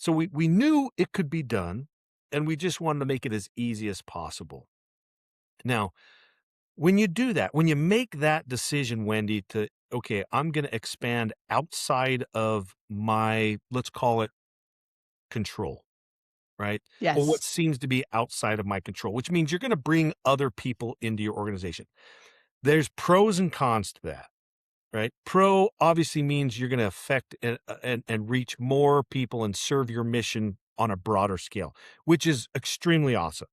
So we knew it could be done, and we just wanted to make it as easy as possible. Now, when you do that, when you make that decision, Wendy, to, okay, I'm going to expand outside of my, let's call it control, right? Or what Yes. seems to be outside of my control, which means you're going to bring other people into your organization. There's pros and cons to that, right? Pro obviously means you're going to affect and reach more people and serve your mission on a broader scale, which is extremely awesome.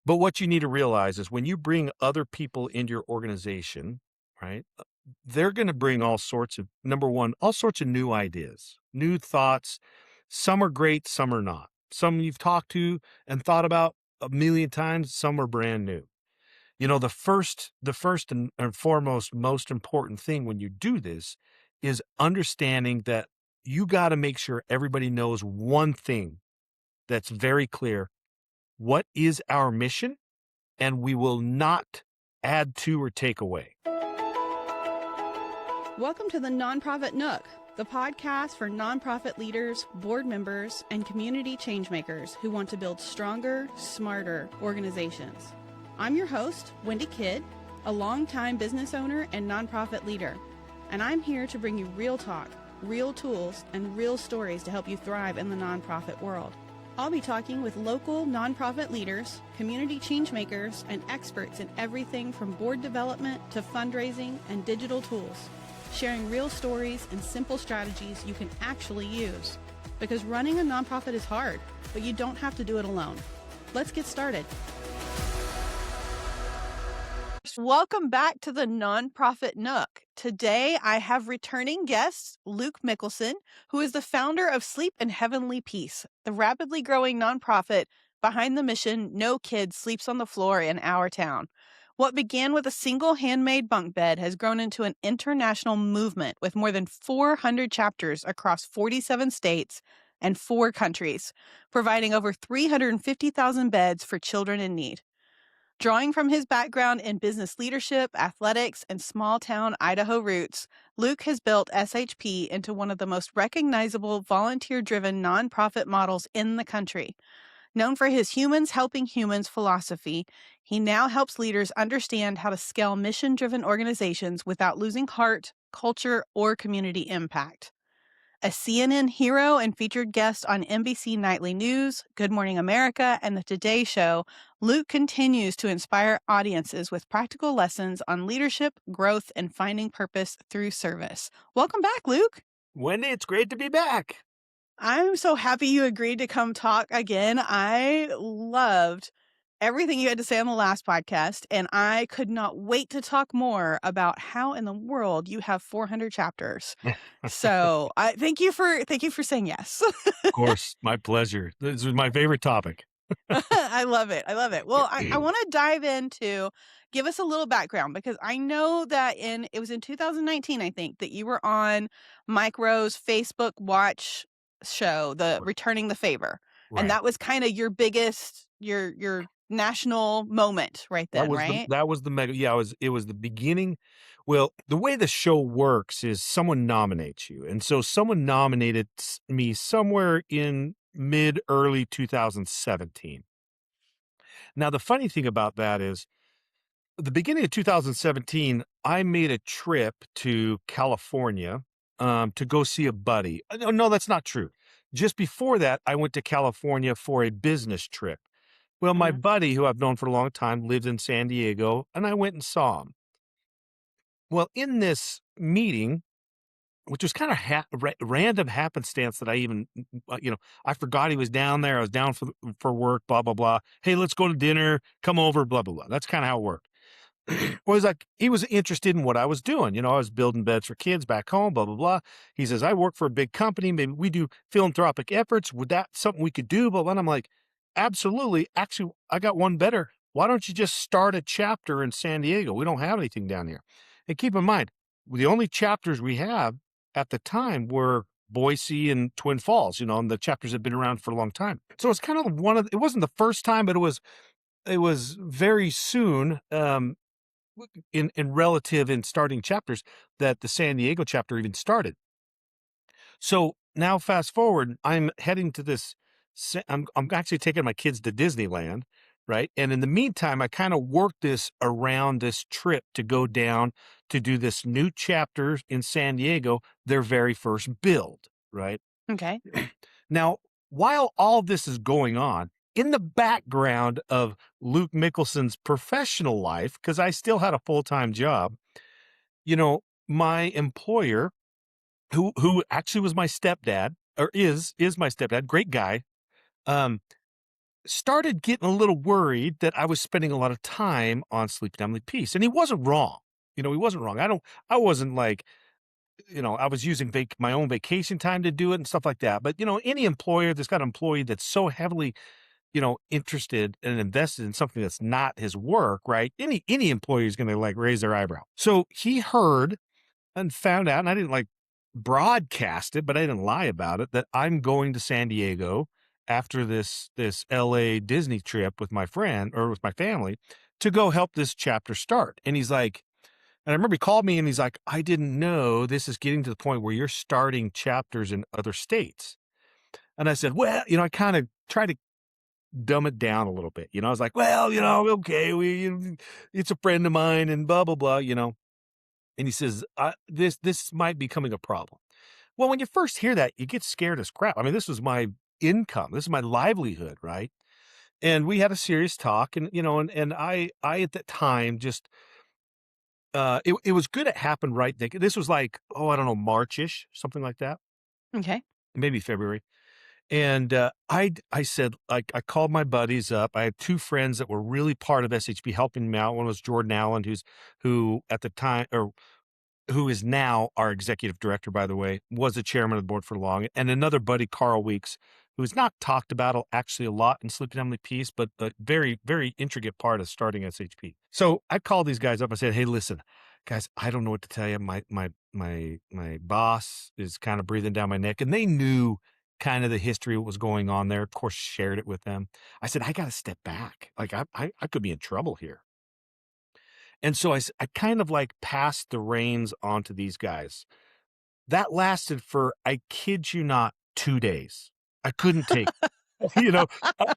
But what you need to realize is when you bring other people into your organization, right? They're going to bring all sorts of, number one, all sorts of new ideas, new thoughts. Some are great, some are not. Some you've talked to and thought about a million times, some are brand new. The first and foremost, most important thing when you do this is understanding that you got to make sure everybody knows one thing that's very clear. What is our mission? And we will not add to or take away. Welcome to the Nonprofit Nook, the podcast for nonprofit leaders, board members, and community changemakers who want to build stronger, smarter organizations. I'm your host, Wendy Kidd, a longtime business owner and nonprofit leader, and I'm here to bring you real talk, real tools, and real stories to help you thrive in the nonprofit world. I'll be talking with local nonprofit leaders, community changemakers, and experts in everything from board development to fundraising and digital tools, sharing real stories and simple strategies you can actually use. Because running a nonprofit is hard, but you don't have to do it alone. Let's get started. Welcome back to the Nonprofit Nook. Today, I have returning guest Luke Mickelson, who is the founder of Sleep in Heavenly Peace, the rapidly growing nonprofit behind the mission No Kid Sleeps on the Floor in Our Town. What began with a single handmade bunk bed has grown into an international movement with more than 400 chapters across 47 states and 4 countries, providing over 350,000 beds for children in need. Drawing from his background in business leadership, athletics, and small-town Idaho roots, Luke has built SHP into one of the most recognizable volunteer-driven nonprofit models in the country. Known for his humans helping humans philosophy, he now helps leaders understand how to scale mission-driven organizations without losing heart, culture, or community impact. A CNN hero and featured guest on NBC Nightly News, Good Morning America, and The Today Show, Luke continues to inspire audiences with practical lessons on leadership, growth, and finding purpose through service. Welcome back, Luke. Wendy, it's great to be back. I'm so happy you agreed to come talk again. I loved everything you had to say on the last podcast, and I could not wait to talk more about how in the world you have 400 chapters. So I thank you for saying yes. Of course, my pleasure. This is my favorite topic. I love it. I love it. Well, I want to dive into, give us a little background, because I know that it was in 2019, I think, that you were on Mike Rowe's Facebook Watch show, the Returning the Favor. And Right. that was kind of your biggest, your national moment right That then, was the right? that was the mega. Yeah, it was the beginning. Well, the way the show works is someone nominates you. And so someone nominated me somewhere in mid early 2017. Now, the funny thing about that is at the beginning of 2017, I made a trip to California to go see a buddy. No, that's not true. Just before that, I went to California for a business trip. Well, my Mhm. buddy, who I've known for a long time, lives in San Diego, and I went and saw him. Well, in this meeting, which was kind of random happenstance that I even, I forgot he was down there. I was down for work, blah, blah, blah. Hey, let's go to dinner. Come over, blah, blah, blah. That's kind of how it worked. Well, he's like, he was interested in what I was doing. I was building beds for kids back home, blah, blah, blah. He says, I work for a big company. Maybe we do philanthropic efforts. Would that something we could do? But then I'm like, absolutely. Actually, I got one better. Why don't you just start a chapter in San Diego? We don't have anything down here. And keep in mind, the only chapters we have at the time were Boise and Twin Falls, and the chapters had been around for a long time. So it's kind of it wasn't the first time, but it was very soon, in relative in starting chapters that the San Diego chapter even started. So now fast forward, I'm heading to this I'm actually taking my kids to Disneyland, right? And in the meantime, I kinda work this around this trip to go down to do this new chapter in San Diego, their very first build, right? Okay. Now, while all this is going on, in the background of Luke Mickelson's professional life, because I still had a full-time job, my employer, who actually was my stepdad, or is my stepdad, great guy, um, started getting a little worried that I was spending a lot of time on Sleep Family Peace, and he wasn't wrong. He wasn't wrong. I wasn't like, I was using my own vacation time to do it and stuff like that. But, any employer that's got an employee that's so heavily, interested and invested in something that's not his work, right? Any employee is going to like raise their eyebrow. So he heard and found out, and I didn't like broadcast it, but I didn't lie about it, that I'm going to San Diego after this LA Disney trip with my friend or with my family to go help this chapter start. And he's like, and I remember he called me and he's like, I didn't know this is getting to the point where you're starting chapters in other states. And I said, well, I kind of tried to dumb it down a little bit. I was like, well, okay, it's a friend of mine and blah, blah, blah, And he says, this might be becoming a problem. Well, when you first hear that, you get scared as crap. I mean, this was my income. This is my livelihood, right? And we had a serious talk and, and I at that time just, it was good. It happened right. This was like, oh, I don't know, March-ish, something like that. Okay. Maybe February. And, I said, like, I called my buddies up. I had 2 friends that were really part of SHP helping me out. One was Jordan Allen, who at the time, or who is now our executive director, by the way, was the chairman of the board for long, and another buddy, Carl Weeks, who's not talked about actually a lot in Sleep Family Peace, but a very, very intricate part of starting SHP. So I called these guys up. I said, "Hey, listen, guys, I don't know what to tell you. My boss is kind of breathing down my neck," and they knew kind of the history of what was going on there. Of course, shared it with them. I said, "I got to step back. Like I could be in trouble here." And so I kind of like passed the reins on to these guys. That lasted for, I kid you not, 2 days. I couldn't take you know,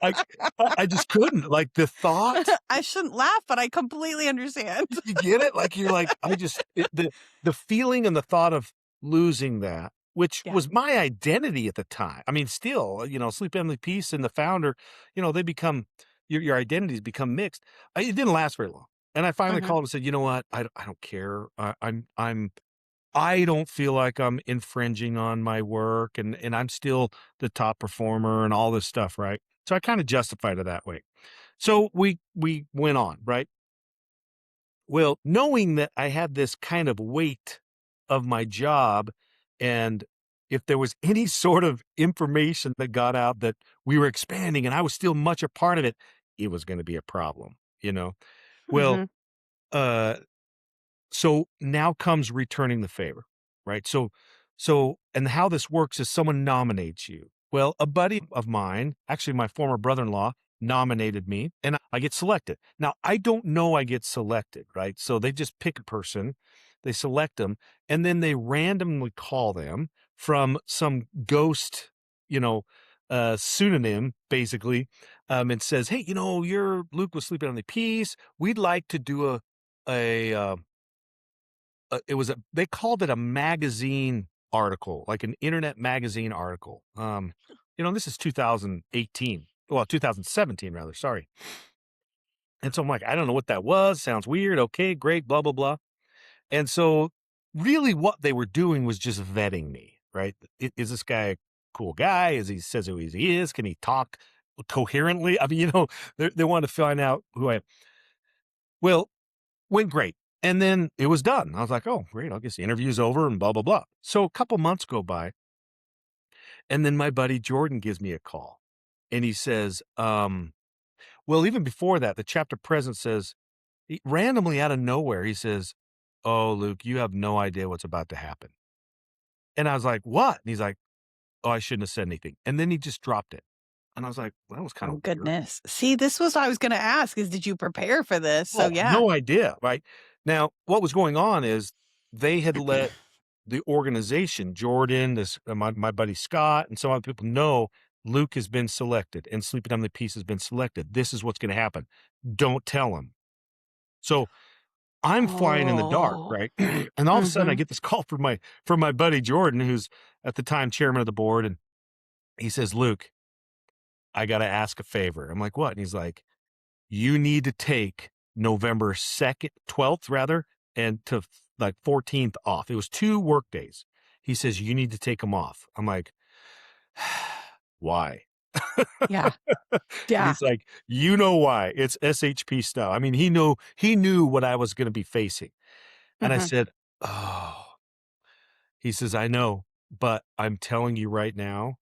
I I just couldn't. Like, the thought, I shouldn't laugh, but I completely understand. you get it? Like, you're like, the feeling and the thought of losing that, which Yeah. was my identity at the time. I mean, still, Sleep Family Peace and the founder, they become your identities become mixed. It didn't last very long. And I finally Mhm. called and said, "You know what? I don't care. I don't feel like I'm infringing on my work, and I'm still the top performer and all this stuff, right?" So I kinda justified it that way. So we went on, right? Well, knowing that I had this kind of weight of my job, and if there was any sort of information that got out that we were expanding and I was still much a part of it, it was gonna be a problem, you know? Well, Mhm. uh so now comes returning the favor, right? And how this works is someone nominates you. Well, a buddy of mine, actually my former brother-in-law, nominated me and I get selected. Now, I don't know I get selected, right? So they just pick a person, they select them, and then they randomly call them from some ghost, you know, pseudonym basically, and says, "Hey, you're Luke was sleeping on the piece. We'd like to do a it was they called it a magazine article, like an internet magazine article. This is 2018. Well, 2017 rather, sorry. And so I'm like, I don't know what that was. Sounds weird. Okay, great, blah, blah, blah. And so really what they were doing was just vetting me, right? Is this guy a cool guy? Is he says who he is? Can he talk coherently? I mean, they want to find out who I am. Well, went great. And then it was done. I was like, "Oh, great. I guess the interview's over and blah, blah, blah." So a couple months go by, and then my buddy Jordan gives me a call, and he says, well, even before that, the chapter president says, randomly out of nowhere, he says, "Oh, Luke, you have no idea what's about to happen." And I was like, "What?" And he's like, "Oh, I shouldn't have said anything." And then he just dropped it. And I was like, well, that was kind Oh, of weird. goodness. See, this was what I was gonna ask is did you prepare for this? So, Oh, yeah. no idea, right? Now, what was going on is they had let the organization, Jordan, my buddy Scott, and some other people know Luke has been selected and Sleeping on the Peace has been selected. This is what's gonna happen. Don't tell him. So, I'm flying in the dark, Oh. right? And all of a sudden, I Mhm. get this call from my buddy Jordan, who's at the time chairman of the board, and he says, "Luke, I gotta ask a favor." I'm like, "What?" And he's like, "You need to take November 2nd 12th rather, and to like 14th off." It was 2 work days. He says, "You need to take them off." I'm like, "Why?" Yeah. And Yeah. he's like, "You know why. It's SHP stuff." I mean, he knew what I was gonna be facing. And I Mhm. said, "Oh." He says, "I know, but I'm telling you right now,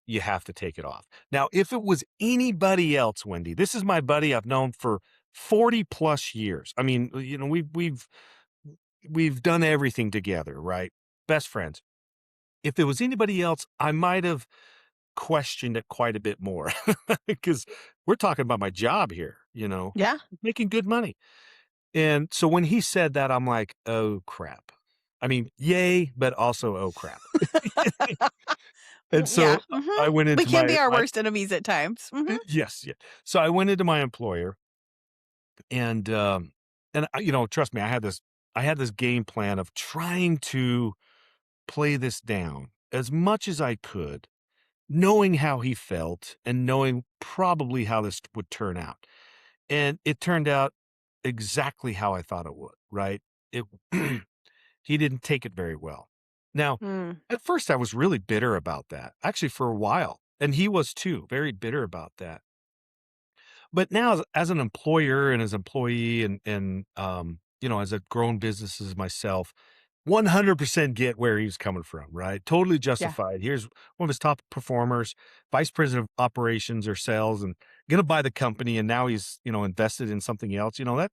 you have to take it off." Now, if it was anybody else, Wendy, this is my buddy I've known for 40 plus years. I mean, we've done everything together, right? Best friends. If it was anybody else, I might have questioned it quite a bit more because we're talking about my job here, Yeah. making good money. And so when he said that, I'm like, "Oh crap." I mean, yay, but also, oh crap. And Yeah. so I Mhm. went We into can my be our my worst enemies at times. Mhm. yes, yeah. So I went into my employer and trust me, I had this game plan of trying to play this down as much as I could, knowing how he felt and knowing probably how this would turn out. And it turned out exactly how I thought it would, right? It he didn't take it very well. Now, Mm. at first I was really bitter about that, actually for a while, and he was too, very bitter about that. But now as an employer and as employee and as a grown business as myself, 100% get where he's coming from, right? Totally Yeah. justified. Here's one of his top performers, vice president of operations or sales, and gonna buy the company, and now he's invested in something else. That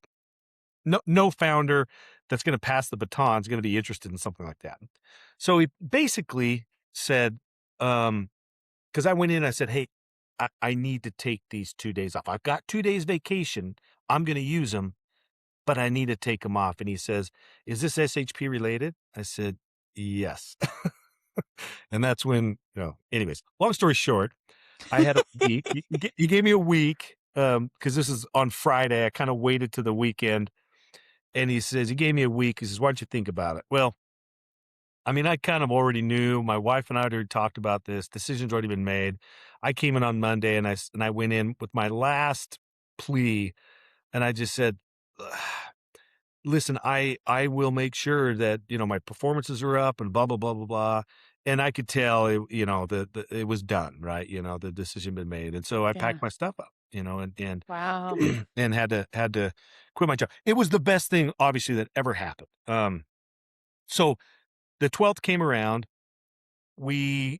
no founder that's gonna pass the baton is gonna be interested in something like that. So he basically said, um 'cause I went in and I said, "Hey, I need to take these 2 days off. I've got 2 days vacation. I'm gonna use them, but I need to take them off." And he says, "Is this SHP related?" I said, "Yes." And that's when anyways, long story short, I had a week. He gave me a week, because this is on Friday. I kinda waited to the weekend, and he gave me a week. He says, "Why don't you think about it?" Well, I mean, I kind of already knew. My wife and I had already talked about this. Decision's already been made. I came in on Monday and I went in with my last plea and I just said, "Ugh, listen, I will make sure that my performances are up and blah blah blah blah blah." And I could tell it it was done, right? The decision been made. And so I Yeah. packed my stuff up and Wow. and had to quit my job. It was the best thing obviously that ever happened. So the 12th came around. They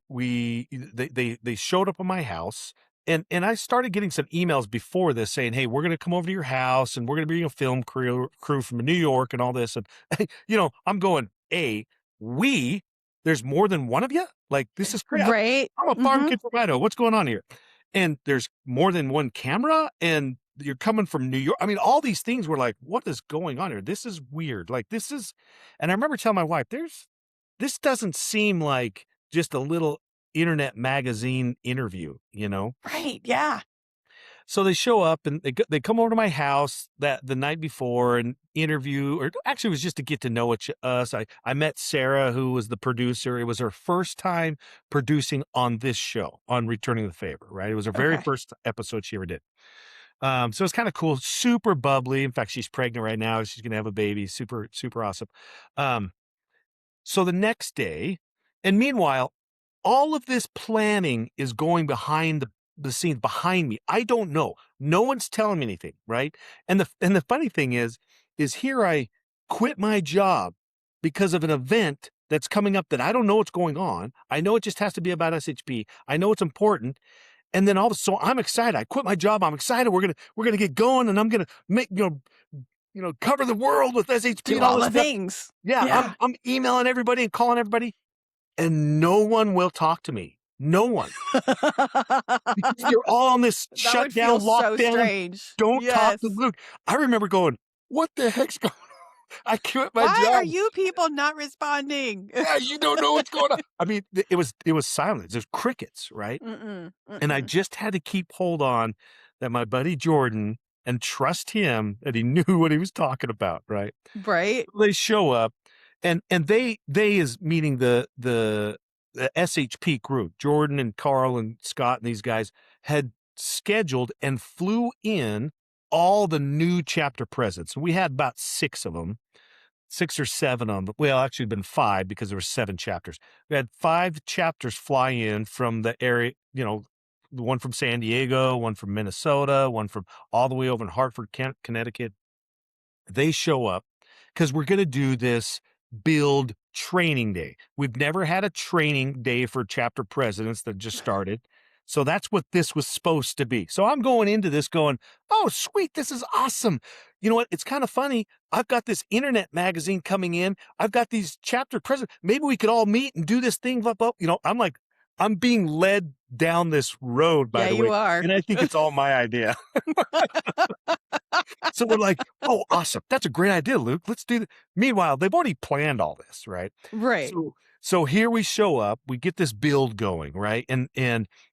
showed up at my house, and I started getting some emails before this saying, "Hey, we're gonna come over to your house and we're gonna bring a film crew from New York and all this." And I'm going, we there's more than one of you? Like, this is crazy. Right? I'm a farm Mhm. kid from Idaho. What's going on here? And there's more than one camera, and you're coming from New York. I mean, all these things were like, what is going on here? This is weird. Like, and I remember telling my wife, this doesn't seem like just a little internet magazine interview. Right. Yeah. So they show up and they come over to my house the night before and interview, or actually it was just to get to know us. I met Sarah, who was the producer. It was her first time producing on this show, on Returning the Favor, right? It was her very Okay. first episode she ever did. So it's kind of cool, super bubbly. In fact, she's pregnant right now. She's gonna have a baby. Super, super awesome. Um, so the next day, and meanwhile, all of this planning is going behind the scenes behind me. I don't know. No one's telling me anything, right? And the funny thing is here I quit my job because of an event that's coming up that I don't know what's going on. I know it just has to be about SHP. I know it's important. And then so I'm excited. I quit my job. I'm excited. We're gonna get going, and I'm gonna make cover the world with SHP Do and all all this the stuff. things. Yeah, Yeah. I'm emailing everybody and calling everybody, and no one will talk to me. No one. Because you're all on this That would feel shutdown, so lockdown, strange. don't talk to Yes. Luke. I remember going, "What the heck's going on?" I quit my Why are job. you people not responding? Yeah, you don't know what's going on. I mean, it was silence. There's crickets, right? Mm-mm, And I mm-mm. just had to keep hold on that my buddy Jordan and trust him that he knew what he was talking about, right? Right? They show up and they is meaning the SHP group. Jordan and Carl and Scott and these guys had scheduled and flew in all the new chapter presidents. We had about 6 of them. 6 or 7 on the well, actually been 5 because there were 7 chapters. We had 5 chapters fly in from the area, the one from San Diego, one from Minnesota, one from all the way over in Hartford, Connecticut. They show up because we're gonna do this build training day. We've never had a training day for chapter presidents that just started. So that's what this was supposed to be. So I'm going into this going, "Oh, sweet, this is awesome." You know what? It's kind of funny. I've got this internet magazine coming in. I've got these chapter presidents. Maybe we could all meet and do this thing. Blah, blah. I'm like, I'm being led down this road, by Yeah, the you way. are. And I think it's all my idea. So we're like, "Oh, awesome. That's a great idea, Luke. Let's do that." Meanwhile, they've already planned all this, right? Right. So here we show up, we get this build going, right? And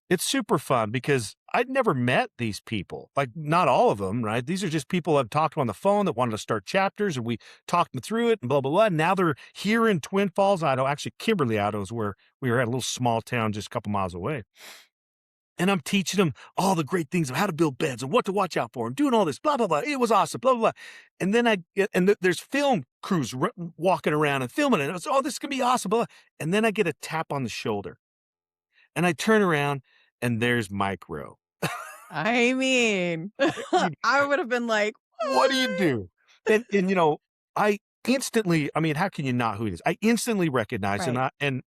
it's super fun because I'd never met these people. Like, not all of them, right? These are just people I've talked to on the phone that wanted to start chapters, and we talked them through it and blah, blah, blah. Now they're here in Twin Falls, Idaho. Actually, Kimberly, Idaho is where we were at, a little small town just a couple miles away. And I'm teaching them all the great things of how to build beds and what to watch out for and doing all this, blah, blah, blah. It was awesome, blah, blah, blah. And then there's film crews walking around and filming it. And it's, "Oh, this is going to be awesome, blah, blah." And then I get a tap on the shoulder and I turn around and there's Mike Rowe. I mean, You- I would have been like, What do you "What?" do? And I instantly, I mean, how can you not who it is? I instantly recognized Right. and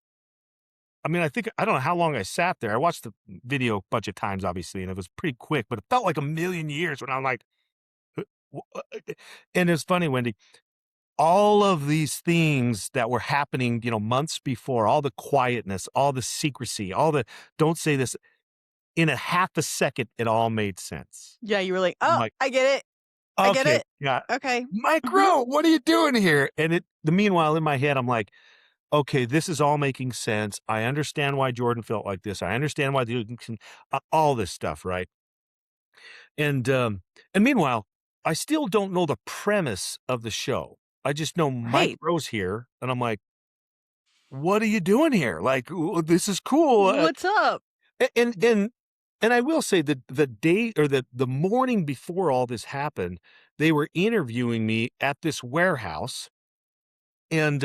I mean, I don't know how long I sat there. I watched the video a bunch of times, obviously, and it was pretty quick, but it felt like a million years when I'm like, "Uh, and it's funny, Wendy, all of these things that were happening, months before, all the quietness, all the secrecy, all the don't say this, in a half a second, it all made sense. Yeah, you were like, I'm "Oh, like, I get it. I get okay, it. yeah, Okay. Mike Mhm." Rowe, what are you doing here? And the meanwhile, in my head, I'm like, okay, this is all making sense. I understand why Jordan felt like this. I understand why all this stuff, right? And and meanwhile, I still don't know the premise of the show. I just know Mike Right. Rowe's here, and I'm like, "What are you doing here? Like, this is cool." What's up? And I will say that the day or the morning before all this happened, they were interviewing me at this warehouse, and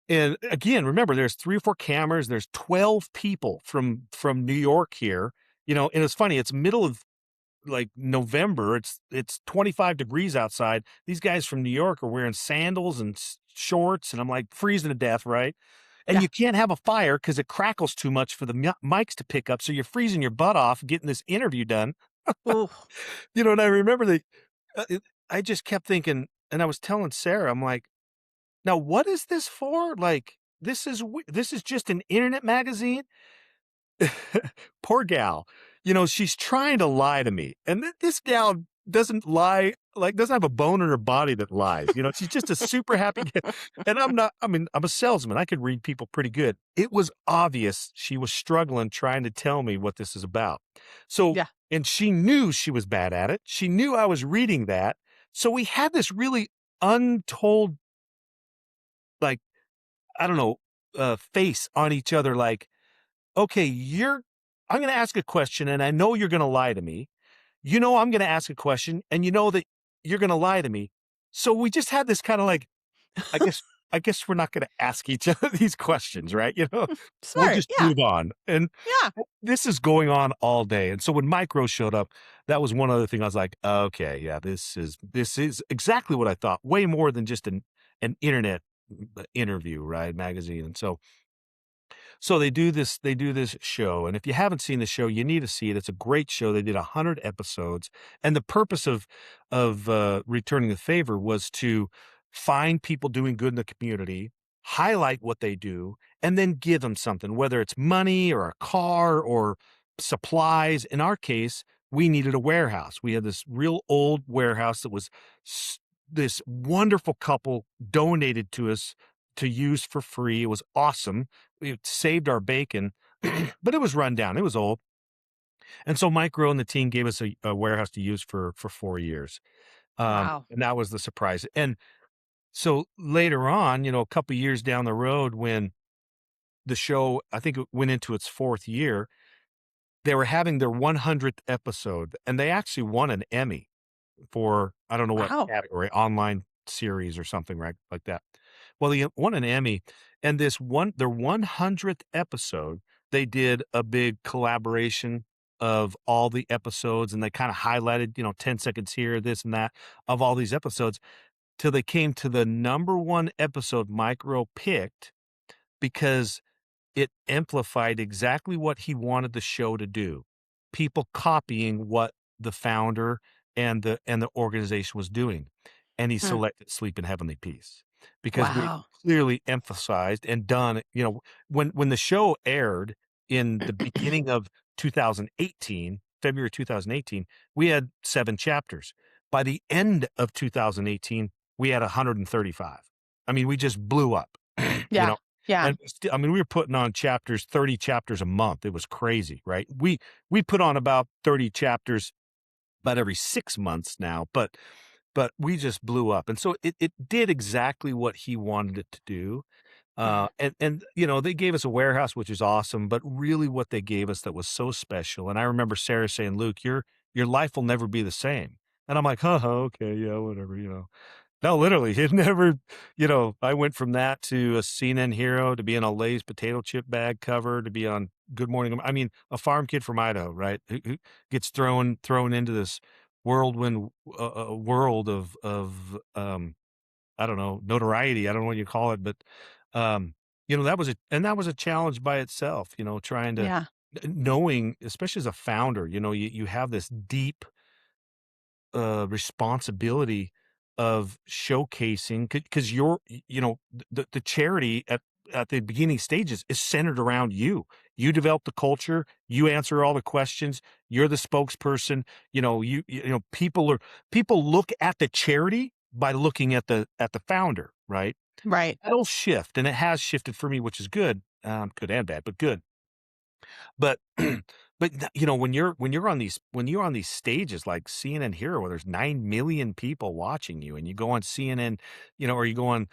and again, remember, there's 3 or 4 cameras. There's 12 people from New York here. And it's funny. It's middle of like November. It's 25 degrees outside. These guys from New York are wearing sandals and shorts, and I'm like freezing to death, right? And Yeah. you can't have a fire because it crackles too much for the mics to pick up. So you're freezing your butt off getting this interview done. Ooh. And I remember I just kept thinking, and I was telling Sarah, I'm like, now what is this for? Like, this is just an internet magazine. Poor gal. She's trying to lie to me. And this gal doesn't lie, like, doesn't have a bone in her body that lies. She's just a super happy and I'm not, I mean, I'm a salesman. I could read people pretty good. It was obvious she was struggling trying to tell me what this is about. So, Yeah. and she knew she was bad at it. She knew I was reading that. So we had this really untold, like, I don't know, face on each other, like, okay, I'm going to ask a question and I know you're going to lie to me. I'm going to ask a question and you know that you're going to lie to me. So we just had this kind of like, I guess, I guess we're not going to ask each other these questions, right? We'll Smart. just Yeah. move on. And Yeah. this is going on all day. And so when Micro showed up, that was one other thing. I was like, okay, yeah, this is exactly what I thought. Way more than just an internet interview, right? Magazine. And so they do this show, and if you haven't seen the show, you need to see it. It's a great show. They did 100 episodes, and the purpose of returning the favor was to find people doing good in the community, highlight what they do, and then give them something, whether it's money or a car or supplies. In our case, we needed a warehouse. We had this real old warehouse that was this wonderful couple donated to us to use for free. It was awesome. It saved our bacon, but it was run down. It was old. And so Mike Rowe and the team gave us a warehouse to use for 4 years. Wow. And that was the surprise. And so later on, a couple years down the road, when the show, I think it went into its fourth year, they were having their 100th episode, and they actually won an Emmy for, I don't know what Wow. category, online series or something, right, like that. Well, they won an Emmy, and their 100th episode, they did a big collaboration of all the episodes, and they kinda highlighted, 10 seconds here, this and that, of all these episodes, till they came to the number 1 episode Mike Rowe picked, because it amplified exactly what he wanted the show to do. People copying what the founder and the organization was doing, and he Hmm. selected Sleep in Heavenly Peace because we Wow. clearly emphasized and done, when the show aired in the beginning of 2018, February 2018, we had 7 chapters. By the end of 2018, we had 135. I mean, we just blew up, you Yeah. know? Yeah. And I mean, we were putting on 30 chapters a month. It was crazy, right? We put on about 30 chapters about every 6 months now, but we just blew up. And so it did exactly what he wanted it to do. Mhm. And they gave us a warehouse, which is awesome, but really what they gave us that was so special. And I remember Sarah saying, "Luke, your life will never be the same." And I'm like, "Huh, okay, yeah, whatever." No, literally, it never, I went from that to a CNN hero to being a Lay's potato chip bag cover to be on Good Morning. I mean, a farm kid from Idaho, right? Who gets thrown into this whirlwind world of I don't know, notoriety. I don't know what you call it, but that was a challenge by itself. Trying to Yeah. knowing, especially as a founder, you have this deep responsibility of showcasing because the charity at the beginning stages is centered around you. You develop the culture, you answer all the questions, you're the spokesperson. People look at the charity by looking at the founder, right? Right. That'll shift, and it has shifted for me, which is good and bad, but good. But when you're on these stages like CNN Hero, where there's 9 million people watching you, and you go on CNN, or you go on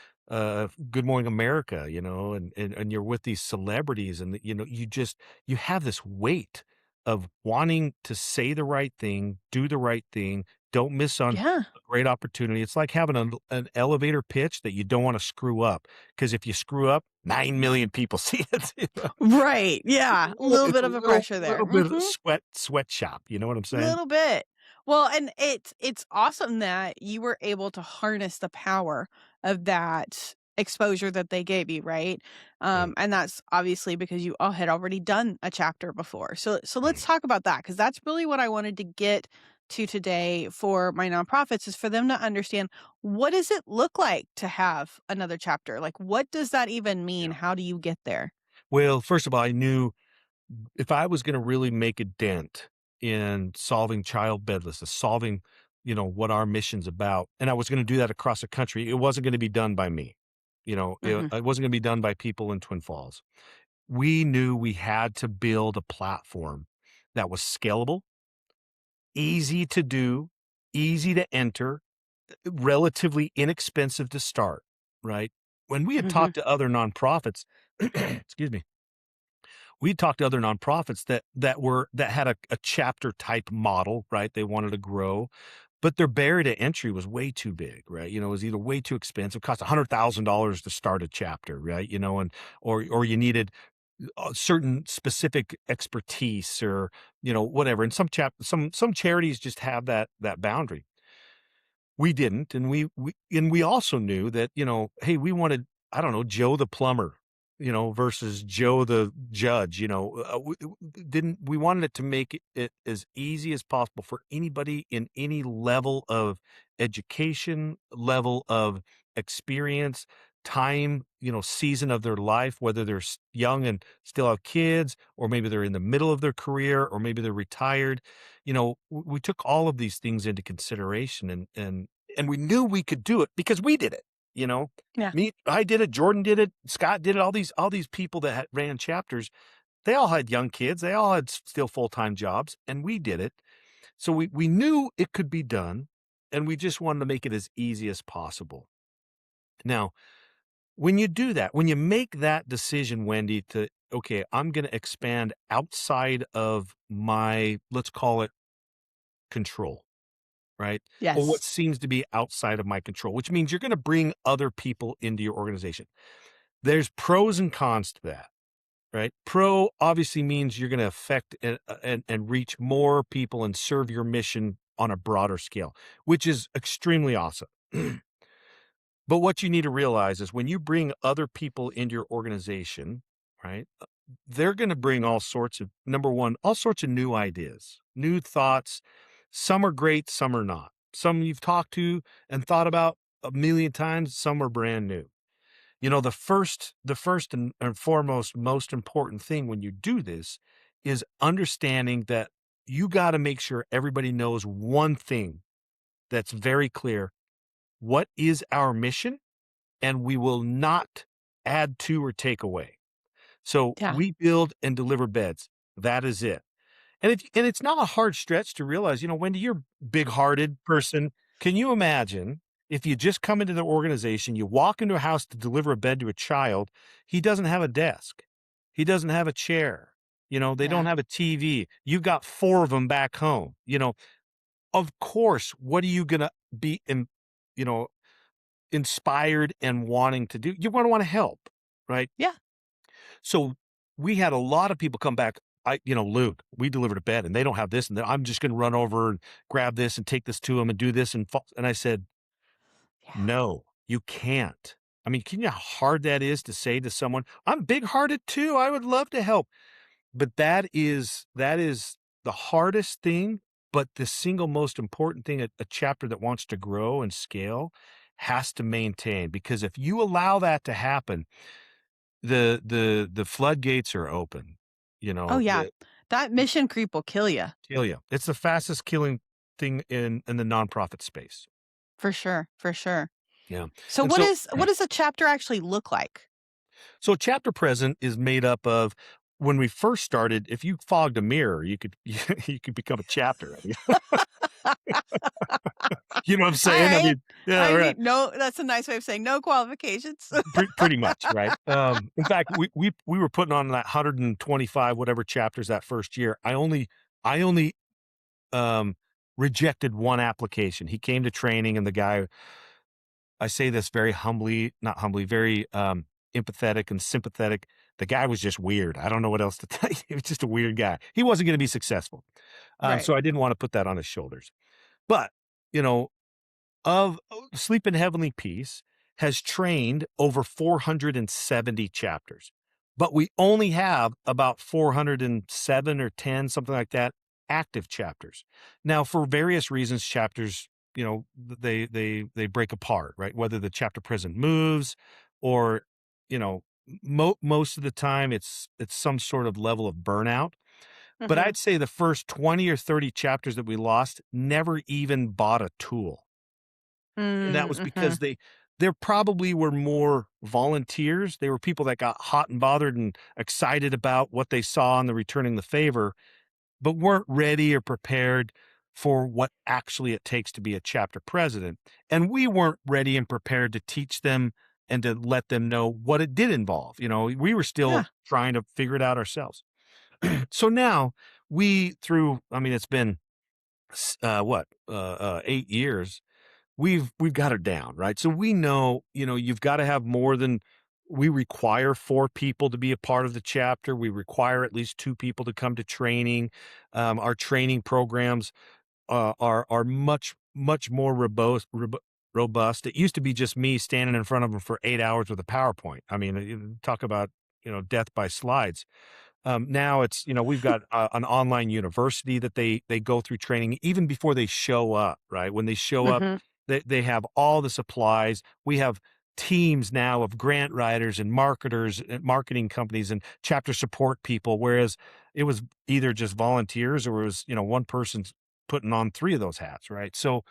Good Morning America, and you're with these celebrities, and you have this weight of wanting to say the right thing, do the right thing, don't miss on Yeah. a great opportunity. It's like having an elevator pitch that you don't want to screw up, because if you screw up, 9 million people see it. Right. Yeah. A little It's bit a of a little pressure there. little bit of a Mhm. sweatshop, you know what I'm saying? Little bit. Well, and it's awesome that you were able to harness the power of that exposure that they gave you, right? Mm, And that's obviously because you all had already done a chapter before. So let's mm, talk about that because that's really what I wanted to get to today for my nonprofits is for them to understand what does it look like to have another chapter? Like what does that even mean? yeah. How do you get there? Well, first of all, I knew if I was gonna really make a dent in solving child bedlessness, solving, what our mission's about, and I was gonna do that across the country, it wasn't gonna be done by me. Mhm. It wasn't gonna be done by people in Twin Falls. We knew we had to build a platform that was scalable, easy to do, easy to enter, relatively inexpensive to start, right? When we had Mhm. talked to other nonprofits, excuse me, we talked to other nonprofits that had a chapter type model, right? They wanted to grow, but their barrier to entry was way too big, right? It was either way too expensive, cost $100,000 to start a chapter, right? And or you needed certain specific expertise or whatever. And some charities just have that boundary. We didn't, and we also knew that, hey, we wanted, I don't know, Joe the plumber, versus Joe the judge, didn't we wanted it to make it as easy as possible for anybody in any level of education, level of experience, time, season of their life, whether they're young and still have kids, or maybe they're in the middle of their career, or maybe they're retired. We took all of these things into consideration, and and we knew we could do it because we did it, you know? Yeah. I did it, Jordan did it, Scott did it, all these people that ran chapters, they all had young kids, they all had still full-time jobs, and we did it. So we knew it could be done, and we just wanted to make it as easy as possible. Now, when you do that, when you make that decision, Wendy, to, okay, I'm going to expand outside of my, let's call it control, right? Or what Yes. seems to be outside of my control, which means you're going to bring other people into your organization. There's pros and cons to that, right? Pro obviously means you're going to affect and reach more people and serve your mission on a broader scale, which is extremely awesome. But what you need to realize is when you bring other people into your organization, right? They're going to bring all sorts of, number one, all sorts of new ideas, new thoughts. Some are great, some are not. Some you've talked to and thought about a million times, some are brand new. You know, the first and foremost, most important thing when you do this is understanding that you got to make sure everybody knows one thing that's very clear. What is our mission? And we will not add to or take away. So Yeah. we build and deliver beds. That is it. And it's not a hard stretch to realize, Wendy, you're a big-hearted person. Can you imagine if you just come into the organization, you walk into a house to deliver a bed to a child, he doesn't have a desk. He doesn't have a chair. They don't Yeah. have a TV. You've got 4 of them back home. Of course, what are you gonna be you know, inspired and wanting to do? You wanna help, right? Yeah. So we had a lot of people come back. Luke, we delivered a bed and they don't have this, and I'm just going to run over and grab this and take this to them and do this. And I said, Yeah. no, you can't. I mean, can you know how hard that is to say to someone, I'm big hearted too. I would love to help. But that is the hardest thing, but the single most important thing a chapter that wants to grow and scale has to maintain. Because if you allow that to happen, the floodgates are open, Oh, yeah. the That mission creep will kill you. kill you. It's the fastest killing thing in the nonprofit space. For sure. For sure. Yeah, So and what so is what does a chapter actually look like? so chapter present is made up of, when we first started, if you fogged a mirror, you could you could become a chapter. I mean, you know what I'm All saying? I right. mean, yeah, I right. need no that's a nice way of saying no qualifications. Pretty much, right? In fact, we were putting on that 125 whatever chapters that first year. I only um, rejected one application. He came to training, and the guy, I say this very humbly, not humbly, very empathetic and sympathetic. The guy was just weird. I don't know what else to tell you. He was just a weird guy. He wasn't going to be successful. Right. So I didn't want to put that on his shoulders. But, you know, of Sleep in Heavenly Peace has trained over 470 chapters, but we only have about 407 or 10, something like that, active chapters. Now, for various reasons, chapters, they break apart, right? Whether the chapter president moves, or, most of the time it's some sort of level of burnout. But Mhm. I'd say the first 20 or 30 chapters that we lost never even bought a tool. And that Mm, was mhm. because there probably were more volunteers. They were people that got hot and bothered and excited about what they saw in the returning the favor, but weren't ready or prepared for what actually it takes to be a chapter president. And we weren't ready and prepared to teach them and to let them know what it did involve. We were still Yeah. trying to figure it out ourselves. So now I mean, it's been what 8 years. We've got it down, right? So we know, you've got to have more than, we require 4 people to be a part of the chapter. We require at least 2 people to come to training. Our training programs are much more robust. It used to be just me standing in front of them for 8 hours with a PowerPoint. I mean, talk about, death by slides. Now it's, we've got an online university that they go through training even before they show up, right? When they show up, Mhm. they have all the supplies. We have teams now of grant writers and marketers and marketing companies and chapter support people, whereas it was either just volunteers or it was, one person putting on 3 of those hats, right? So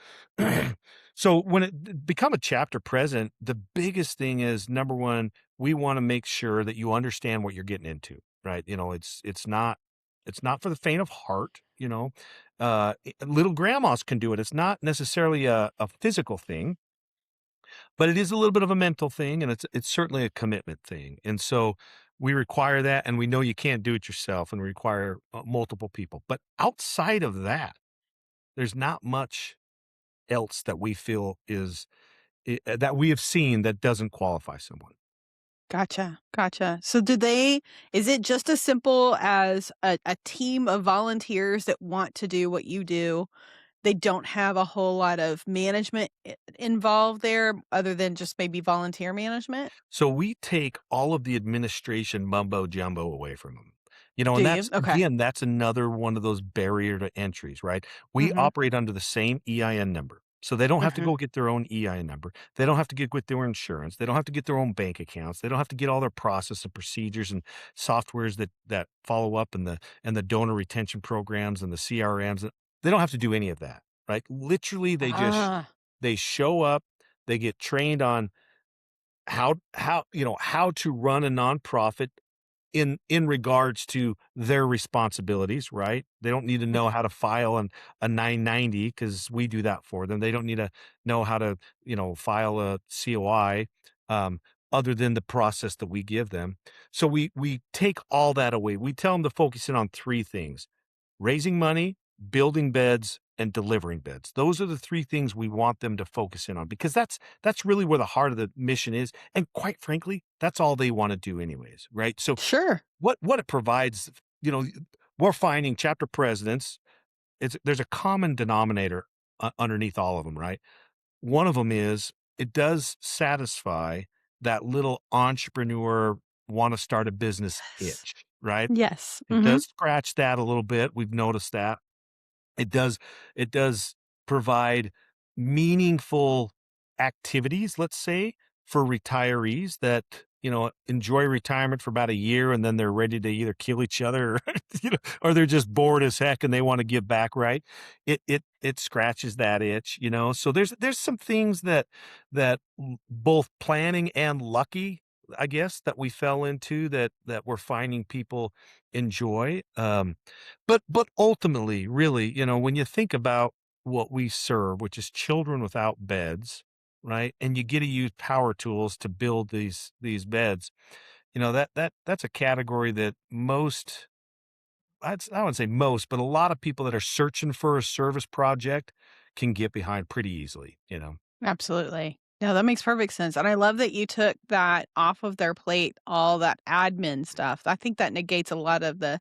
so when become a chapter president, the biggest thing is, number 1, we wanna make sure that you understand what you're getting into, right? It's not for the faint of heart, you know? Little grandmas can do it. It's not necessarily a physical thing, but it is a little bit of a mental thing, and it's certainly a commitment thing, and so we require that, and we know you can't do it yourself, and we require, multiple people, but outside of that, there's not much else that we feel that we have seen that doesn't qualify someone. Gotcha, gotcha. So is it just as simple as a team of volunteers that want to do what you do? They don't have a whole lot of management involved there other than just maybe volunteer management? So we take all of the administration mumbo jumbo away from them. Do And you? Okay. that's another one of those barrier to entries, right? We Mhm. operate under the same EIN number. So they don't have to Mhm. go get their own EIN number. They don't have to get with their insurance. They don't have to get their own bank accounts. They don't have to get all their process and procedures and softwares that follow up and the donor retention programs and the CRMs. They don't have to do any of that, right? Literally Ah, they show up, they get trained on how to run a nonprofit in regards to their responsibilities, right? They don't need to know how to file a 990 because we do that for them. They don't need to know how to, file a COI, um, other than the process that we give them. So we take all that away. We tell them to focus in on 3 things: raising money, building beds, and delivering beds. Those are the 3 things we want them to focus in on, because that's really where the heart of the mission is, and quite frankly, that's all they wanna do anyways, right? So sure. what it provides, you know, we're finding chapter presidents, there's a common denominator underneath all of them, right? One of them is it does satisfy that little entrepreneur wanna start a business Yes. itch, right? Yes. It Mhm. does scratch that a little bit, we've noticed that. It does it does provide meaningful activities, let's say, for retirees that, enjoy retirement for about a year, and then they're ready to either kill each other, or, or they're just bored as heck and they wanna give back, right? It scratches that itch. So there's some things that both planning and lucky, I guess, that we fell into that we're finding people enjoy. But ultimately, really, when you think about what we serve, which is children without beds, right? And you get to use power tools to build these beds. That's a category that I wouldn't say most, but a lot of people that are searching for a service project can get behind pretty easily. Absolutely. No, that makes perfect sense, and I love that you took that off of their plate, all that admin stuff. I think that negates a lot of the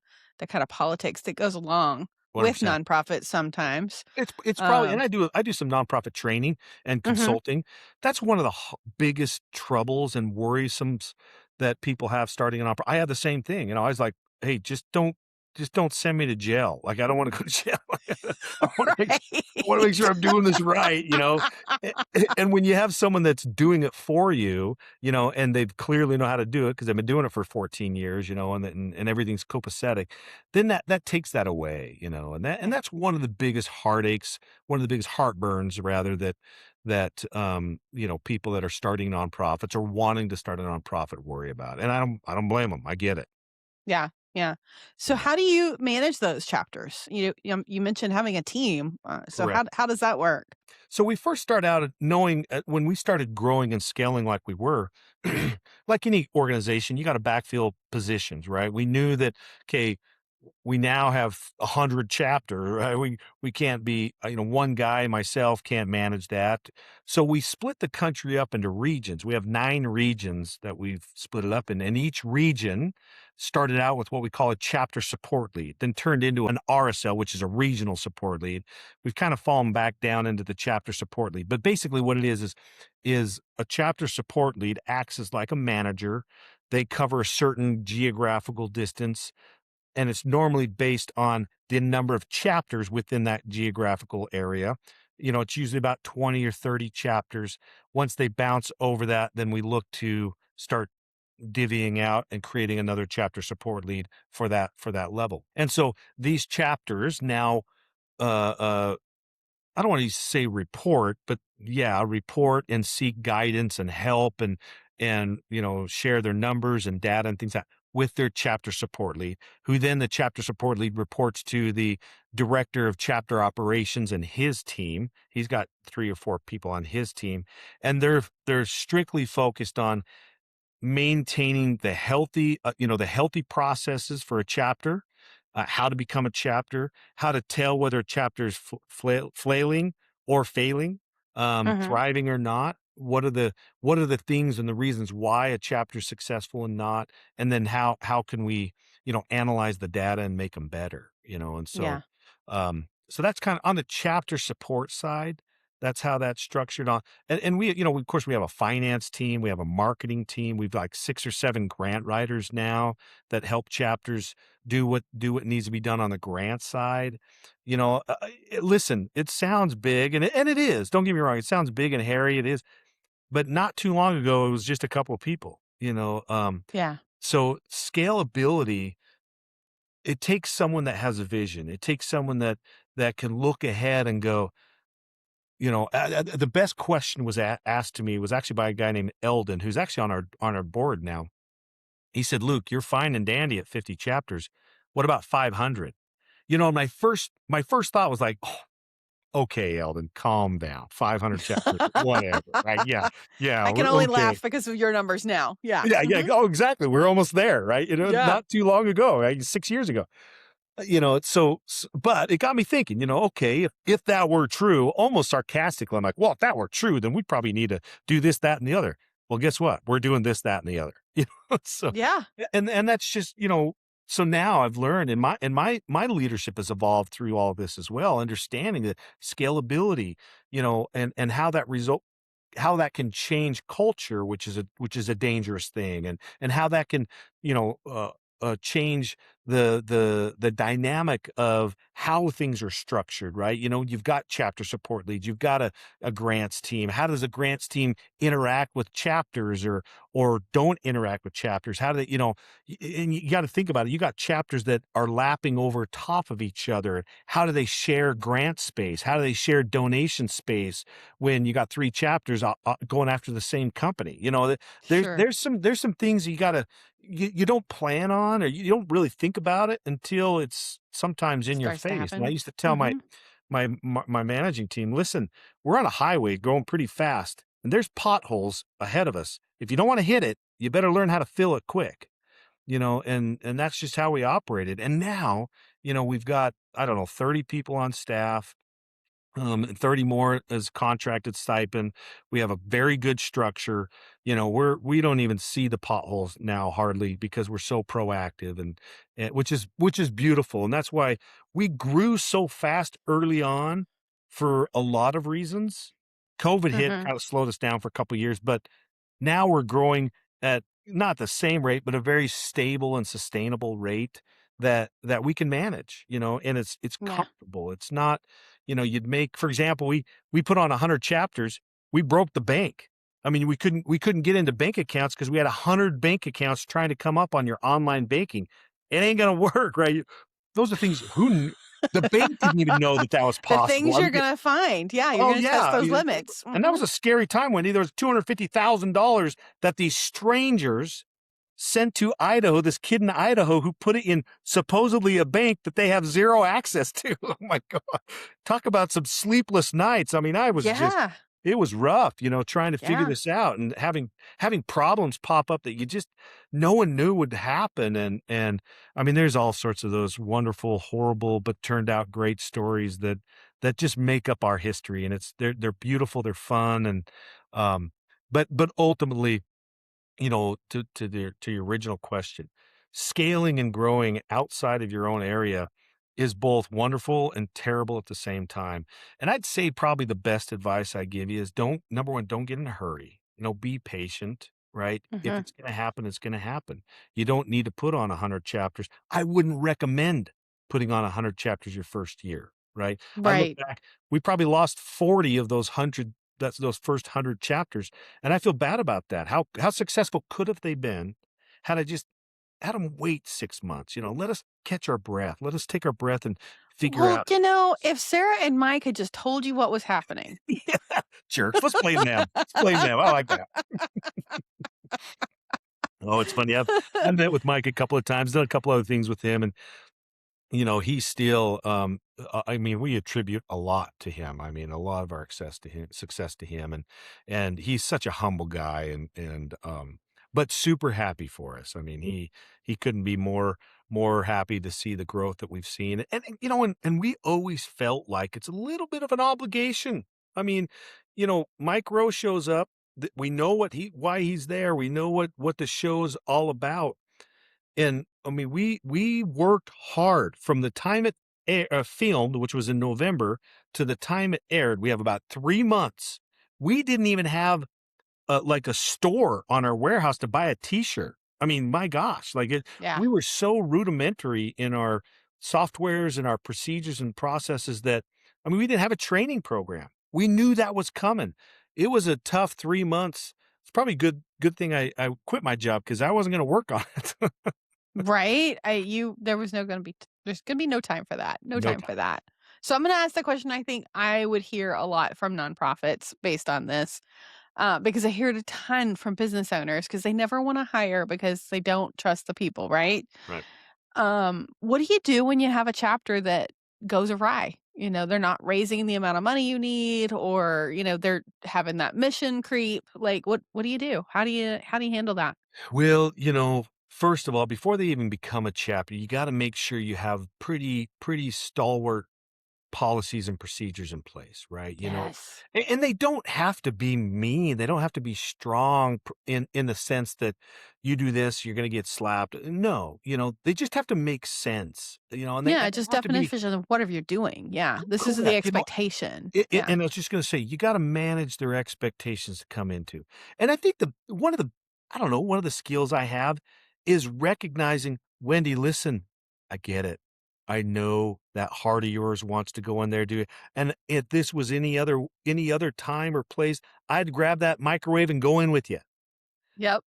kind of politics that goes along with 100%. nonprofits sometimes. It's probably, and Um I do some nonprofit training and Mhm. consulting. That's one of the biggest troubles and worrisomes that people have starting a nonprofit. I have the same thing. I was like, "Hey, just don't send me to jail. Like, I don't want to go to jail. I want to make I want to make Right. sure I'm doing this right." And when you have someone that's doing it for you, and they've clearly know how to do it because they've been doing it for 14 years, and everything's copacetic, then that takes that away, and that's one of the biggest heartaches, one of the biggest heartburns rather, that people that are starting nonprofits or wanting to start a nonprofit worry about. And I don't blame them. I get it. Yeah, yeah. So Yeah. how do you manage those chapters? You mentioned having a team, so Correct. how does that work? So we first start out at knowing, when we started growing and scaling like we were, like any organization, you got to backfill positions, right? We knew that, okay, we now have 100 chapter, right? We can't be, one guy, myself, can't manage that. So we split the country up into regions. We have 9 regions that we've split it up in, and each region started out with what we call a chapter support lead, then turned into an RSL, which is a regional support lead. We've kind of fallen back down into the chapter support lead. But basically what it is a chapter support lead acts as like a manager. They cover a certain geographical distance, and it's normally based on the number of chapters within that geographical area. It's usually about 20 or 30 chapters. Once they bounce over that, then we look to start divvying out and creating another chapter support lead for that level. And so these chapters now I don't want to say report, but yeah, report and seek guidance and help and share their numbers and data and things like with their chapter support lead, who then the chapter support lead reports to the director of chapter operations and his team. He's got 3 or 4 people on his team, and they're strictly focused on maintaining the healthy processes for a chapter, how to become a chapter, how to tell whether a chapter is flailing or failing, Mhm. thriving or not. What are the things and the reasons why a chapter is successful and not, and then how can we analyze the data and make them better, and Yeah. so that's kind of on the chapter support side. That's how that's structured on. And we, of course, we have a finance team, we have a marketing team, we've like 6 or 7 grant writers now that help chapters do what needs to be done on the grant side. Listen, it sounds big, and it is. Don't get me wrong, it sounds big and hairy. It is, but not too long ago, it was just a couple of people. Yeah. So scalability, it takes someone that has a vision. It takes someone that can look ahead and go, the best question was asked to me was actually by a guy named Eldon, who's actually on our board now. He said, "Luke, you're fine and dandy at 50 chapters. What about 500?" My first thought was like, "Oh, okay, Eldon, calm down. 500 chapters, whatever, right? Yeah, yeah, I can we're only okay." laugh because of your numbers now. Yeah. Yeah, yeah. Mhm. Oh, exactly. We're almost there, right? Yeah. Not too long ago, right? 6 years ago. But it got me thinking, okay, if that were true, almost sarcastically, I'm like, well, if that were true, then we'd probably need to do this, that, and the other. Well, guess what? We're doing this, that, and the other. So, Yeah. and that's just, so now I've learned, and my leadership has evolved through all of this as well, understanding the scalability, and how that can change culture, which is a dangerous thing, and how that can, change the dynamic of how things are structured, right? You've got chapter support leads, you've got a grants team. How does a grants team interact with chapters or don't interact with chapters? How do they, and you got to think about it. You got chapters that are lapping over top of each other. How do they share grant space? How do they share donation space when you got 3 chapters going after the same company? There's Sure. there's some there's some things you don't plan on, or you don't really think about it until it's sometimes in your Starts to face. And I happen. used to tell my Mhm. my my managing team, listen, we're on a highway going pretty fast, and there's potholes ahead of us. If you don't want to hit it, you better learn how to fill it quick. And that's just how we operated. And now, we've got, I don't know, 30 people on staff, and 30 more as contracted stipend. We have a very good structure. We don't even see the potholes now hardly because we're so proactive, and which is beautiful. And that's why we grew so fast early on for a lot of reasons. COVID hit, Mhm. kind of slowed us down for a couple of years, but now we're growing at not the same rate, but a very stable and sustainable rate that we can manage, and it's Yeah. comfortable. It's not, you'd make, for example, we put on 100 chapters, we broke the bank. I mean, we couldn't get into bank accounts because we had 100 bank accounts trying to come up on your online banking. It ain't gonna work, right? Those are things the bank didn't even know that was The possible. things I you're mean, gonna find. Yeah, you're oh, gonna test yeah, those limits. and that Mhm. was a scary time, Wendy. There was $250,000 that these strangers sent to Idaho, this kid in Idaho who put it in supposedly a bank that they have 0 access to. Oh my God. Talk about some sleepless nights. I mean, Yeah. it was rough, trying to figure Yeah. this out and having problems pop up that no one knew would happen. And I mean, there's all sorts of those wonderful, horrible, but turned out great stories that just make up our history. And they're beautiful, they're fun. Um, but ultimately, to your original question, scaling and growing outside of your own area is both wonderful and terrible at the same time. And I'd say probably the best advice I give you is number one, don't get in a hurry. Be patient, right? If Mhm. it's going to happen, it's going to happen. You don't need to put on 100 chapters. I wouldn't recommend putting on 100 chapters your first year, right? I look Right. back, we probably lost 40 of those first 100 chapters, and I feel bad about that. How successful could have they been had I just had them wait 6 months? Let us catch our breath. Let us take our breath and figure Well, out. if Sarah and Mike had just told you what was happening. Yeah, jerks. Let's blame them. Let's blame them. I like that. Oh, it's funny. I've met with Mike a couple of times, done a couple other things with him, and he's still, I mean, we attribute a lot to him. I mean, a lot of our success to him, and he's such a humble guy but super happy for us. I mean, he couldn't be more happy to see the growth that we've seen. And we always felt like it's a little bit of an obligation. I mean, Mike Rowe shows up, we know why he's there. We know what the show's all about. And I mean, we worked hard from the time it filmed, which was in November, to the time it aired. We have about 3 months. We didn't even have like a store on our warehouse to buy a T-shirt. I mean, my gosh, Yeah. we were so rudimentary in our softwares and our procedures and processes that, I mean, we didn't have a training program. We knew that was coming. It was a tough 3 months. It's probably good thing I quit my job because I wasn't going to work on it. Right? There was no gonna be there's gonna be no time for that. No No time for that. So I'm gonna ask the question I think I would hear a lot from nonprofits based on this, because I hear it a ton from business owners because they never wanna hire because they don't trust the people, right? Right. What do you do when you have a chapter that goes awry? They're not raising the amount of money you need or, they're having that mission creep. Like, what do you do? How do you handle that? Well, first of all, before they even become a chapter, you got to make sure you have pretty stalwart policies and procedures in place, right? Yes. And they don't have to be mean. They don't have to be strong in the sense that you do this, you're going to get slapped. No, they just have to make sense, and they, Yeah, and they just have to be definition of whatever you're doing. Yeah, this is the correct. expectation. It Yeah. and I was just gonna say, you gotta manage their expectations to come into. And I think the one of the I don't know, one of the skills I have is recognizing, "Wendy, listen, I get it. I know that heart of yours wants to go in there, do it. And if this was any other time or place, I'd grab that microwave and go in with you. Yep.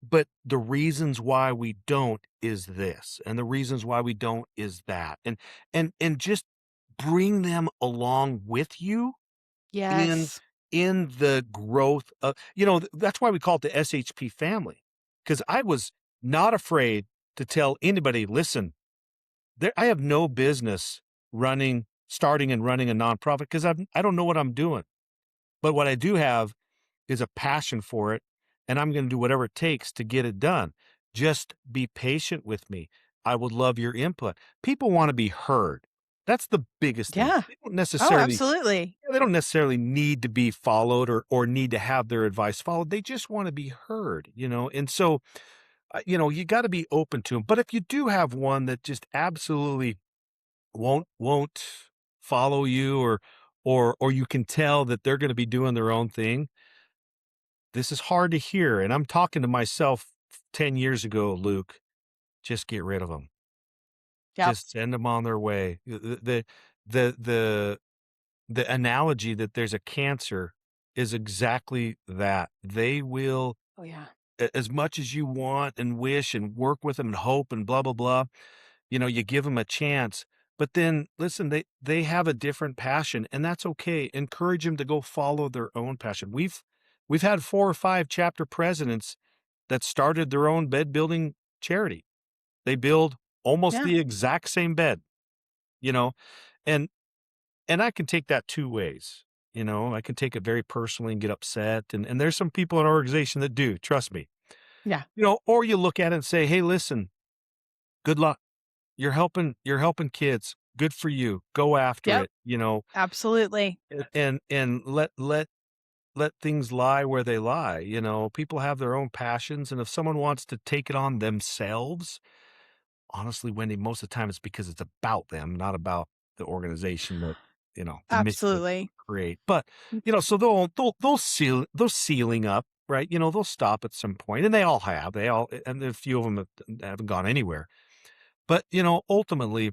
But the reasons why we don't is this, and the reasons why we don't is that." And just bring them along with you in Yes. in the growth of that's why we call it the SHP family, because I was not afraid to tell anybody, "Listen, I have no business starting and running a nonprofit because I don't know what I'm doing. But what I do have is a passion for it, and I'm gonna do whatever it takes to get it done. Just be patient with me. I would love your input." People wanna be heard. That's the biggest thing. Yeah. They don't Oh, necessarily absolutely. they don't necessarily need to be followed or need to have their advice followed. They just wanna be heard. And so, you gotta be open to them. But if you do have one that just absolutely won't follow you or you can tell that they're gonna be doing their own thing, this is hard to hear, and I'm talking to myself 10 years ago, Luke. Just get rid of them. Yep. Just send them on their way. The the analogy that there's a cancer is exactly that. They will, Oh, yeah. as much as you want and wish and work with them and hope and blah, blah, blah, you give them a chance. But then listen, they have a different passion, and that's okay. Encourage them to go follow their own passion. We've had 4 or 5 chapter presidents that started their own bed building charity. They build almost Yeah. the exact same bed, you know, and I can take that 2 ways. I can take it very personally and get upset, and there's some people in our organization that do, trust me. Yeah. Or you look at it and say, "Hey, listen, good luck. You're helping kids. Good for you. Go after Yep. it." Absolutely. And let things lie where they lie. People have their own passions, and if someone wants to take it on themselves, honestly, Wendy, most of the time it's because it's about them, not about the organization the mission that they Absolutely. create. But, so they'll ceiling up, right? They'll stop at some point, and they all have. And a few of them haven't gone anywhere. But, ultimately,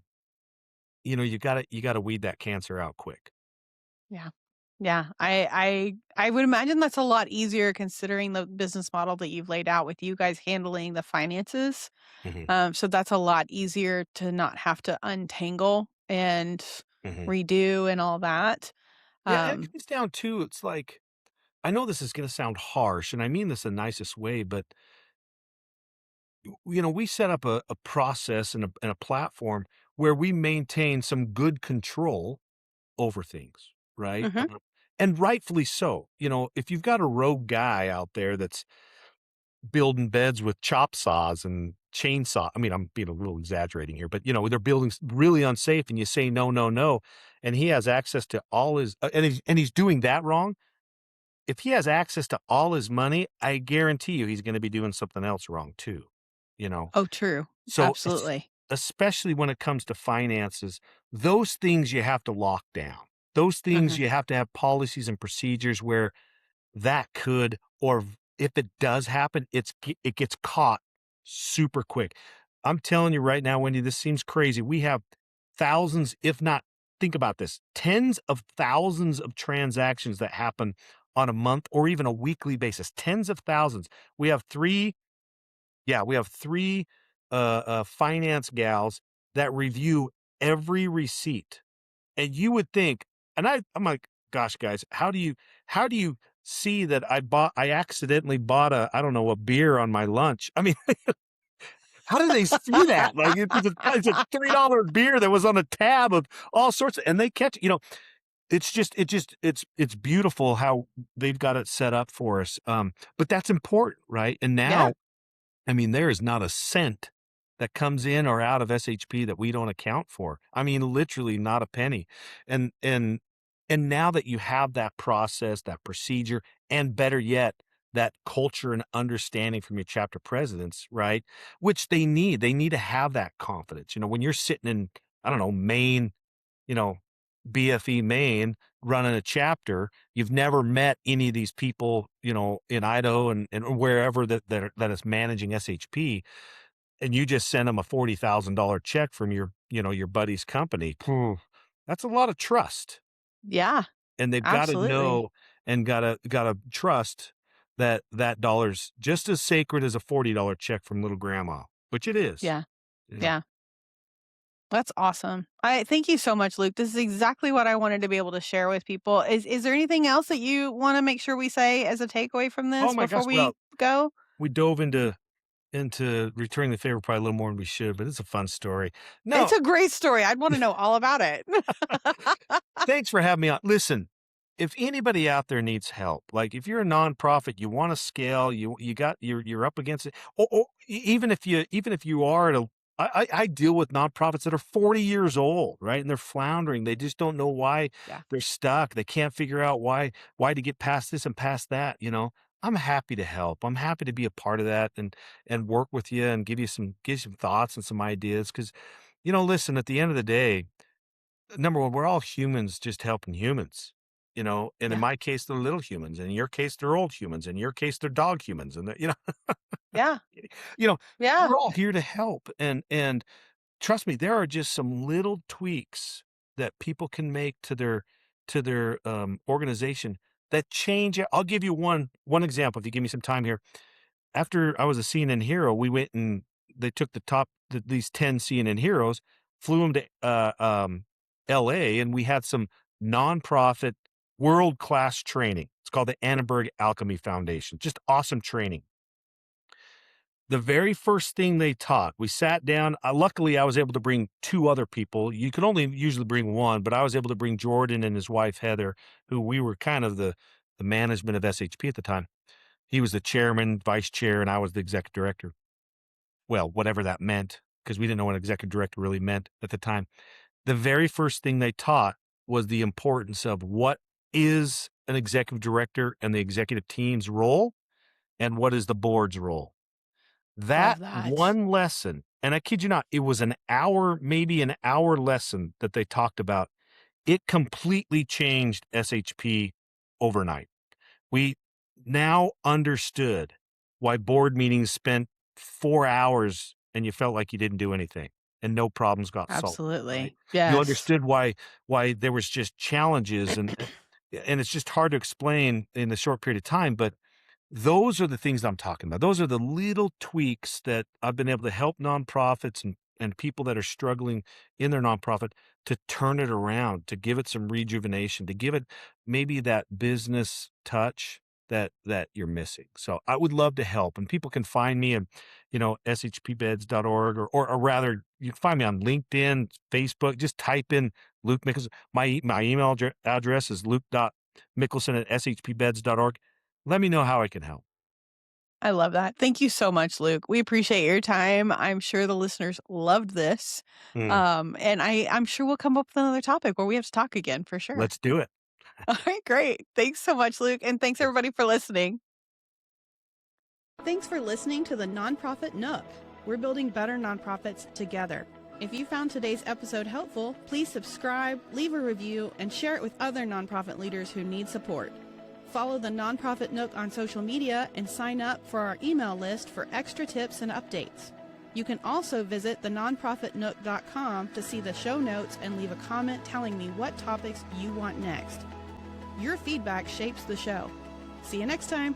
you gotta weed that cancer out quick. Yeah. Yeah, I would imagine that's a lot easier considering the business model that you've laid out with you guys handling the finances. Mhm, So that's a lot easier to not have to untangle and mhm. redo and all that. Yeah, and it Um, comes down to it's like I know this is gonna sound harsh, and I mean this the nicest way, but we set up a process and a platform where we maintain some good control over things, right? mhm. And rightfully so. If you've got a rogue guy out there that's building beds with chop saws and chainsaw, I mean, I'm being a little exaggerating here, but they're building really unsafe, and you say no, no, no, and he has access to all his, and he's doing that wrong. If he has access to all his money, I guarantee you he's going to be doing something else wrong too. You know, Oh, true. so, Absolutely. especially when it comes to finances, those things you have to lock down. Those things Mhm. you have to have policies and procedures where that could, or if it does happen, it gets caught super quick. I'm telling you right now, Wendy, this seems crazy. We have thousands, if not, think about this, tens of thousands of transactions that happen on a month or even a weekly basis. Tens of thousands. We have three yeah, we have 3, finance gals that review every receipt, and you would think, and I'm like, "Gosh, guys, how do you see that I accidentally bought I don't know, a beer on my lunch?" I mean, how do they see that? Like, it's a $3 beer that was on a tab of all sorts and they catch it's beautiful how they've got it set up for us, but that's important, right? And Yeah. now I mean, there is not a cent that comes in or out of SHP that we don't account for. I mean, literally not a penny. And now that you have that process, that procedure, and better yet, that culture and understanding from your chapter presidents, right? Which they need to have that confidence. When you're sitting in, I don't know, Maine, you know, BFE Maine running a chapter, you've never met any of these people, in Idaho and wherever that is managing SHP, and you just send them a $40,000 check from your buddy's company. Phew, that's a lot of trust, Yeah. and they've got to Absolutely. know and gotta trust that that dollar's just as sacred as a $40 check from little grandma, which it is. Yeah. Yeah. Yeah. That's awesome. I thank you so much, Luke. This is exactly what I wanted to be able to share with people. Is there anything else that you want to make sure we say as a takeaway from Oh this my before gosh, well, we go? we dove into returning the favor probably a little more than we should, but it's a fun story. It's No, a great story. I'd want to know all about it. thanks for having me on. Listen, if anybody out there needs help, like if you're a nonprofit, you want to scale, you're up against it, or even if you are at a I deal with nonprofits that are 40 years old, right? And they're floundering. They just don't know why Yeah. they're stuck. They can't figure out why to get past this and past that. I'm happy to help. I'm happy to be a part of that and work with you and give you some thoughts and some ideas because listen, at the end of the day, number one, we're all humans just helping humans, and in Yeah. my case, they're little humans. In your case, they're old humans. In your case, they're dog humans. And Yeah. you know, Yeah. we're all here to help. And trust me, there are just some little tweaks that people can make to their organization that change it. I'll give you one example if you give me some time here. After I was a CNN hero, we went and they took these 10 CNN heroes, flew them to LA, and we had some nonprofit world class training. It's called the Annenberg Alchemy Foundation. Just awesome training. The very first thing they taught, we sat down. Luckily, I was able to bring two other people. You could only usually bring one, but I was able to bring Jordan and his wife Heather, who we were kind of the management of SHP at the time. He was the chairman, vice chair, and I was the executive director. Well, whatever that meant, because we didn't know what executive director really meant at the time. The very first thing they taught was the importance of what is an executive director and the executive team's role and what is the board's role. That Love that. one lesson, and I kid you not, it was an hour, maybe an hour lesson that they talked about. It completely changed SHP overnight. We now understood why board meetings spent 4 hours and you felt like you didn't do anything and no problems got solved, right? Absolutely. You Yes. understood why there was just challenges and it's just hard to explain in a short period of time, but those are the things I'm talking about. Those are the little tweaks that I've been able to help nonprofits and people that are struggling in their nonprofit to turn it around, to give it some rejuvenation, to give it maybe that business touch that you're missing. So I would love to help. And people can find me at, shpbeds.org or rather you can find me on LinkedIn, Facebook. Just type in Luke Mickelson. My email address is luke.mickelson@shpbeds.org. Let me know how I can help. I love that. Thank you so much, Luke. We appreciate your time. I'm sure the listeners loved this. Mm, And I'm sure we'll come up with another topic where we have to talk again for sure. let's do it. All right, great. Thanks so much, Luke. And thanks everybody for listening. Thanks for listening to the Nonprofit Nook. We're building better nonprofits together. If you found today's episode helpful, please subscribe, leave a review, and share it with other nonprofit leaders who need support. Follow the Nonprofit Nook on social media and sign up for our email list for extra tips and updates. You can also visit thenonprofitnook.com to see the show notes and leave a comment telling me what topics you want next. Your feedback shapes the show. See you next time.